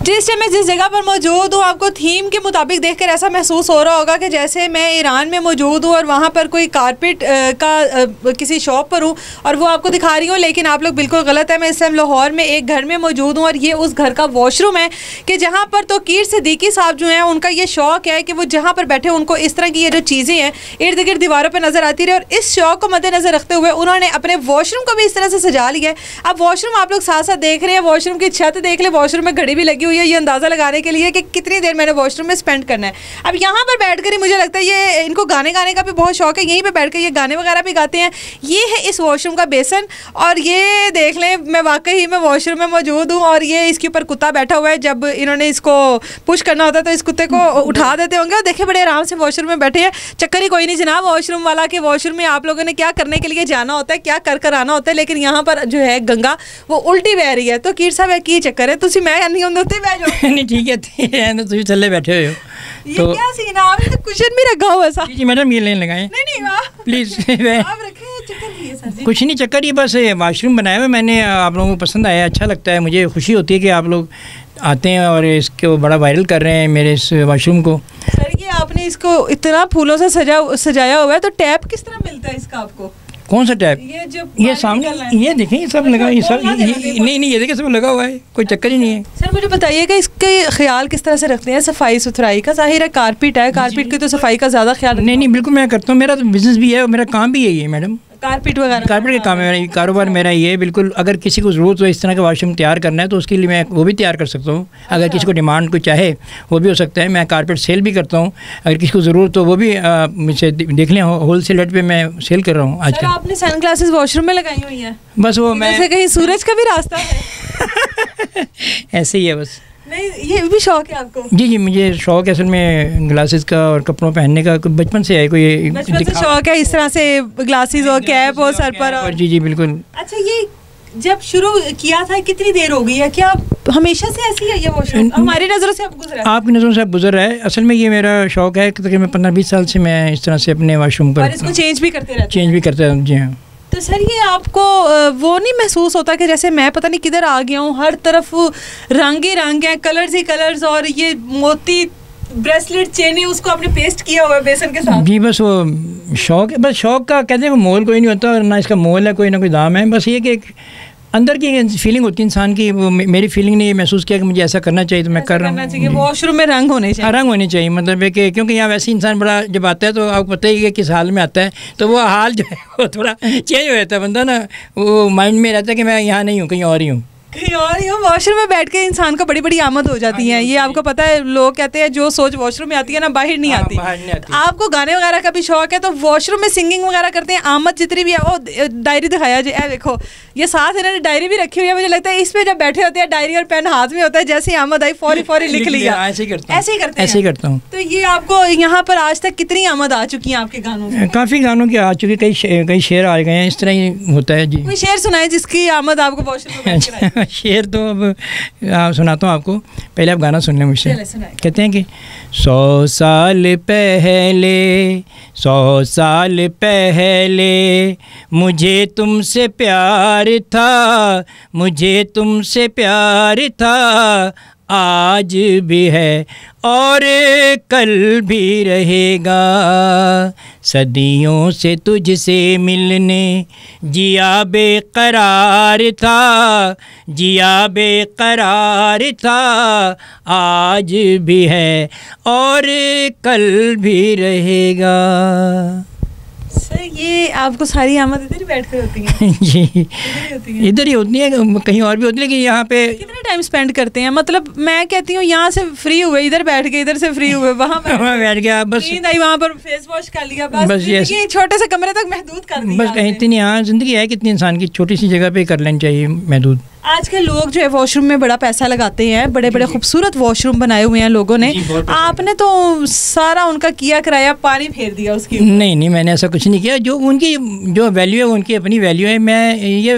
जिस टाइम मैं जिस जगह पर मौजूद हूँ, आपको थीम के मुताबिक देखकर ऐसा महसूस हो रहा होगा कि जैसे मैं ईरान में मौजूद हूँ और वहाँ पर कोई कारपेट का किसी शॉप पर हूँ और वो आपको दिखा रही हूँ, लेकिन आप लोग बिल्कुल गलत है। मैं इस टाइम लाहौर में एक घर में मौजूद हूँ और ये उस घर का वॉशरूम है कि जहाँ पर तो कीर सिद्दीकी साहब जो हैं उनका ये शौक है कि वो जहाँ पर बैठे उनको इस तरह की ये जो चीज़ें हैं इर्द गिर्द दीवारों पर नज़र आती रही, और इस शौक को मद्देनज़र रखते हुए उन्होंने अपने वॉशरूम को भी इस तरह से सजा लिया है। अब वॉशरूम आप लोग साथ साथ देख रहे हैं, वॉशरूम की छत देख ले, वॉशरूम में घड़ी भी लगी हुई है ये अंदाज़ा लगाने के लिए कि कितनी देर मैंने वॉशरूम में स्पेंड करना है। अब यहाँ पर बैठ कर ही मुझे लगता है ये इनको गाने गाने का भी बहुत शौक है, यहीं पर बैठ कर ये गाने वगैरह भी गाते हैं। ये है इस वॉशरूम का बेसन और ये देख लें मैं वाकई में वॉशरूम में मौजूद हूँ और ये इसके ऊपर कुत्ता बैठा हुआ है। जब इन्होंने इसको पुश करना होता है तो इस कुत्ते को उठा देते होंगे और देखे बड़े आराम से वॉशरूम में बैठे हैं। चक्कर ही कोई नहीं जनाब वॉशरूम वाला कि वॉशरूम में आप लोगों ने क्या करने के लिए जाना होता है, क्या कर आना होता है, लेकिन यहाँ पर जो है गंगा वो उल्टी बह रही है। तो कीर साहब है की चक्कर है तुम मैं नहीं होंगे बह जाओ नहीं ठीक है तुम थल्ले बैठे हो ये तो क्या सीन है? आपने तो कुशन भी रखा हुआ ऐसा। जी मैडम ये लेने लगाए नहीं प्लीज़ आप रखें चक्कर कुछ नहीं चक्कर, ये बस वाशरूम बनाया हुआ मैंने, आप लोगों को पसंद आया, अच्छा लगता है, मुझे खुशी होती है कि आप लोग आते हैं और इसको बड़ा वायरल कर रहे हैं मेरे इस वाशरूम को। सर ये आपने इसको इतना फूलों से सजाया हुआ है तो टैप किस तरह मिलता है इसका आपको? कौन सा टैप? ये सामने ये देखें ये सब लगा, ये सब नहीं ये देखें सब लगा हुआ है, कोई चक्कर ही नहीं है। सर मुझे बताइएगा इसके ख्याल किस तरह से रखते हैं सफाई सुथराई का? जाहिर है कारपेट है, कारपेट की तो सफाई का ज़्यादा ख्याल नहीं बिल्कुल मैं करता हूँ, मेरा तो बिज़नेस भी है और मेरा काम भी यही है मैडम, कारपेट वगैरह कारपेट का काम है, कारोबार मेरा ये है बिल्कुल। अगर किसी को ज़रूरत हो इस तरह का वाशरूम तैयार करना है तो उसके लिए मैं वो भी तैयार कर सकता हूँ। अगर किसी को डिमांड को चाहे वो भी हो सकता है, मैं कारपेट सेल भी करता हूँ, अगर किसी को ज़रूरत हो वो भी मुझसे देख लें, होल सेल रेट पर मैं सेल कर रहा हूँ आजकल। आपने सन ग्लासेस वॉशरूम में लगाई हुई हैं? बस वो मैं कहीं सूरज का भी रास्ता है ऐसे ही है बस। नहीं ये भी शौक है आपको? जी मुझे शौक है असल में ग्लासेस का और कपड़ों पहनने का, बचपन से है, कोई बचपन से शौक है इस तरह से ग्लासेस और कैप और सर पर और जी बिल्कुल। अच्छा ये जब शुरू किया था कितनी देर हो गई है, क्या हमेशा से ऐसी है ये वॉशरूम? हमारी नज़रों से अब गुजरा है? आपकी नज़रों से अब गुजर रहा है। असल में ये मेरा शौक है कि तकरीबन 15-20 साल से मैं इस तरह से अपने वॉशरूम पर इसको चेंज भी करते रहते जी हाँ। तो सर ये आपको वो नहीं महसूस होता कि जैसे मैं पता नहीं किधर आ गया हूँ, हर तरफ रंग ही रंग हैं, कलर्स ही कलर्स, और ये मोती ब्रेसलेट चेन उसको आपने पेस्ट किया हुआ है बेसन के साथ? जी बस वो शौक है, बस शौक का कहते हैं मोल कोई नहीं होता, ना इसका मोल है कोई ना कोई दाम है, बस ये कि अंदर की फीलिंग होती है इंसान की। वो मेरी फीलिंग ने ये महसूस किया कि मुझे ऐसा करना चाहिए तो मैं कर रहा हूँ। वॉशरूम में रंग होने चाहिए, रंग होने चाहिए, मतलब है कि क्योंकि यहाँ वैसे इंसान बड़ा जब आता है तो आपको पता ही है किस हाल में आता है, तो वो हाल जो है वो थोड़ा चेंज हो जाता है, बंदा ना वो माइंड में रहता है कि मैं यहाँ नहीं हूँ कहीं और ही हूँ। वॉशरूम में बैठ के इंसान को बड़ी बड़ी आमद हो जाती है, ये आपको पता है। लोग कहते हैं जो सोच वॉशरूम में आती है ना बाहर नहीं आती। आपको गाने वगैरह का भी शौक है तो वॉशरूम में सिंगिंग वगैरह करते हैं, आमद जितनी भी है। वो डायरी दिखाया जी, देखो ये साथ इन्होंने डायरी भी रखी हुई है, मुझे लगता है इस पे जब बैठे होते हैं डायरी और पेन हाथ में होता है, जैसे आमद आई फौरी लिख लिया। ऐसे ही करता हूँ। तो ये आपको यहाँ पर आज तक कितनी आमद आ चुकी है आपके गानों में? काफ़ी गानों की आ चुकी, कई शेर आ गए हैं, इस तरह ही होता है जी। कोई शेर सुनाए जिसकी आमद आपको वॉशरूम में? शेर तो अब सुनाता हूँ आपको, पहले आप गाना सुन लें मुझसे। कहते हैं कि 100 साल पहले मुझे तुमसे प्यार था, आज भी है और कल भी रहेगा, सदियों से तुझसे मिलने जिया बेकरार था, आज भी है और कल भी रहेगा। सर ये आपको सारी आमद इधर ही बैठ कर होती है? जी इधर ही होती है, कहीं और भी होती है, लेकिन यहाँ पे कितना टाइम स्पेंड करते हैं? मतलब मैं कहती हूँ यहाँ से फ्री हुए इधर बैठ गए, इधर से फ्री हुए वहाँ बैठ गया, बस नींद आई वहाँ पर फेस वॉश कर लिया, बस ये छोटे से कमरे तक महदूद कर दिया। बस कहीं इतनी यहाँ ज़िंदगी है कितनी इंसान की छोटी सी जगह पे कर लेनी चाहिए महदूद। आजकल लोग जो है वॉशरूम में बड़ा पैसा लगाते हैं, बड़े बड़े खूबसूरत वॉशरूम बनाए हुए हैं लोगों ने, आपने तो सारा उनका किया कराया पानी फेर दिया उसकी? नहीं मैंने ऐसा कुछ नहीं किया, जो उनकी जो वैल्यू है उनकी अपनी वैल्यू है। मैं ये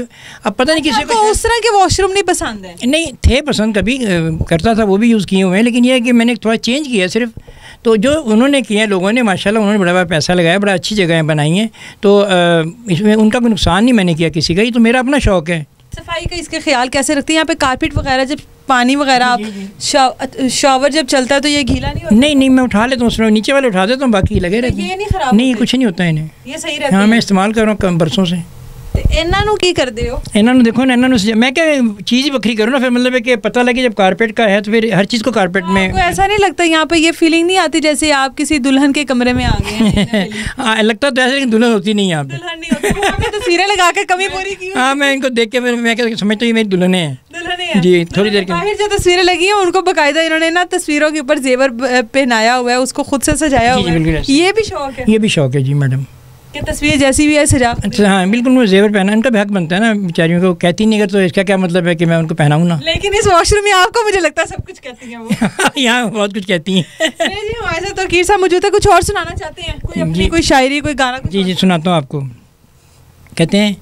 अब पता नहीं किसी को उस तरह के वॉशरूम नहीं पसंद है? नहीं थे पसंद, कभी करता था, वो भी यूज़ किए हुए हैं, लेकिन ये है कि मैंने थोड़ा चेंज किया सिर्फ। तो जो उन्होंने किया लोगों ने माशाल्लाह उन्होंने बड़ा पैसा लगाया, बड़ा अच्छी जगह बनाई हैं, तो इसमें उनका कोई नुकसान नहीं मैंने किया किसी का, ये तो मेरा अपना शौक़ है। सफाई सफाई का इसके ख्याल कैसे रखते हैं? यहाँ पे कारपेट वगैरह जब पानी वगैरह आप शावर जब चलता है तो ये गीला नहीं होता? नहीं, मैं उठा लेता हूँ, नीचे वाले उठा देता हूँ, बाकी लगे रहते हैं। ये नहीं खराब? नहीं, कुछ नहीं होता इन्हें, ये सही रहता है। हाँ, मैं इस्तेमाल कर रहा हूँ कम बरसों से। इन्हां नूं की करदे हो? इन्हां नूं देखो ना, इन्हां नूं मैं क्या चीज़ ही बखरी करूँ ना, फिर मतलब है कि पता लगे जब कारपेट का है तो फिर हर चीज़ को कारपेट में। आपको ऐसा नहीं लगता यहाँ पे ये फीलिंग नहीं आती जैसे आप किसी दुल्हन के कमरे में आ गए हैं? हाँ, लगता तो ऐसा, लेकिन दुल्हन होती नहीं यहाँ पे। दुल्हन नहीं होती, आपने तस्वीरें लगा के कमी पूरी की। हाँ, मैं इनको देख के मैं क्या समझता हूँ ये मेरी दुल्हन है जी। थोड़ी देर के बाहर जो तस्वीरें लगी हैं उनको बाकायदा इन्होंने ना तस्वीरों के ऊपर जेवर पहनाया हुआ है, उसको खुद से सजाया हुआ है। ये भी शौक है? ये भी शौक है जी मैडम, कि तस्वीर जैसी भी है सजा। अच्छा, हाँ बिल्कुल, वो जेवर पहना, उनका भी हक बनता है ना बेचारियों को, कहती नहीं अगर तो इसका क्या मतलब है कि मैं उनको पहनाऊँ ना। लेकिन इस वॉशरूम में आपको मुझे लगता है सब कुछ कहती हैं वो। यहाँ बहुत कुछ कहती हैं। जी, हमारे साथ तौकीर साहब मौजूद है, कुछ और सुनाना चाहते हैं? कोई अपनी कोई शायरी, कोई गाना? जी, सुनाता हूँ आपको। कहते हैं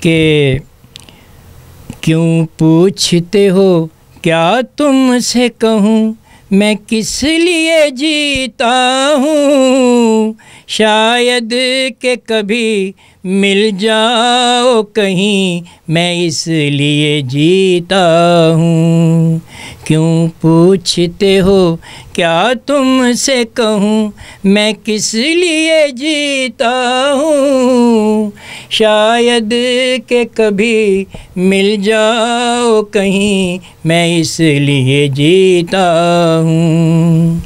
कि क्यों पूछते हो क्या तुमसे कहूँ, मैं किस लिए जीता हूँ, शायद के कभी मिल जाओ कहीं, मैं इसलिए जीता हूँ। क्यों पूछते हो क्या तुमसे कहूँ, मैं किस लिए जीता हूँ, शायद के कभी मिल जाओ कहीं, मैं इसलिए जीता हूँ।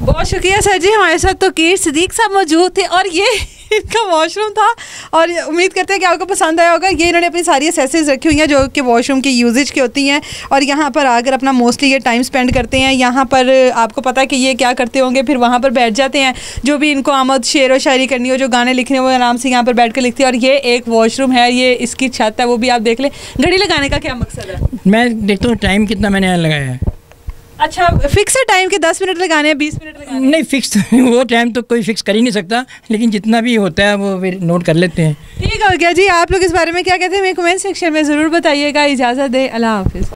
बहुत शुक्रिया सर जी, हमारे साथ तौकीर सिद्दीक साहब मौजूद थे और ये इनका वॉशरूम था और उम्मीद करते हैं कि आपको पसंद आया होगा। ये इन्होंने अपनी सारी एसेसरीज रखी हुई हैं जो कि वॉशरूम की यूजेज की होती हैं और यहाँ पर आकर अपना मोस्टली ये टाइम स्पेंड करते हैं। यहाँ पर आपको पता है कि ये क्या करते होंगे, फिर वहाँ पर बैठ जाते हैं, जो भी इनको आमद शेर व शायरी करनी हो, जो गाने लिखने हो, वो आराम से यहाँ पर बैठ कर लिखते हैं। और ये एक वॉशरूम है, ये इसकी छत है, वो भी आप देख लें। घड़ी लगाने का क्या मकसद है? मैं देखता हूँ टाइम कितना मैंने यहाँ लगाया है। अच्छा, फिक्स है टाइम के 10 मिनट लगाने हैं, 20 मिनट लगाने? नहीं, फिक्स वो टाइम तो कोई फिक्स कर ही नहीं सकता, लेकिन जितना भी होता है वो फिर नोट कर लेते हैं। ठीक हो गया जी। आप लोग इस बारे में क्या कहते हैं, मेरे कमेंट सेक्शन में ज़रूर बताइएगा। इजाज़त दें, अल्लाह हाफ़िज़।